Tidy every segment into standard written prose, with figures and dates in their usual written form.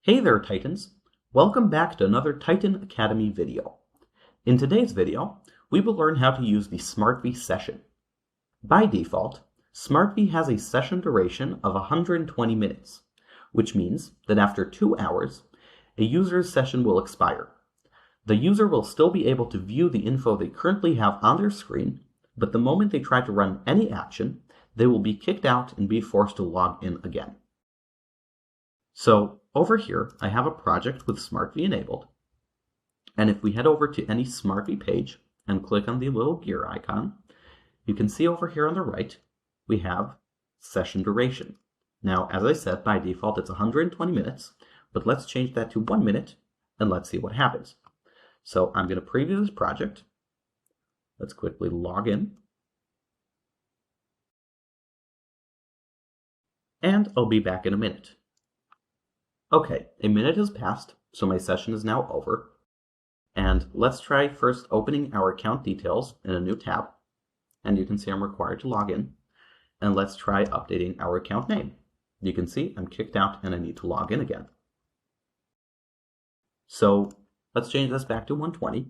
Hey there, Titans! Welcome back to another Titan Academy video. In today's video, we will learn how to use the SmartV session. By default, SmartV has a session duration of 120 minutes, which means that after 2 hours, a user's session will expire. The user will still be able to view the info they currently have on their screen, but the moment they try to run any action, they will be kicked out and be forced to log in again. So over here, I have a project with SmartV enabled. And if we head over to any SmartV page and click on the little gear icon, you can see over here on the right, we have session duration. Now, as I said, by default, it's 120 minutes, but let's change that to 1 minute and let's see what happens. So I'm going to preview this project. Let's quickly log in. And I'll be back in a minute. Okay, a minute has passed, so my session is now over. And let's try first opening our account details in a new tab. And you can see I'm required to log in. And let's try updating our account name. You can see I'm kicked out and I need to log in again. So let's change this back to 120.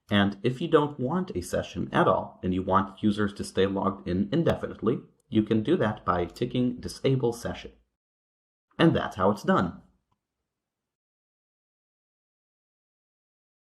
And if you don't want a session at all and you want users to stay logged in indefinitely, you can do that by ticking Disable Session. And that's how it's done.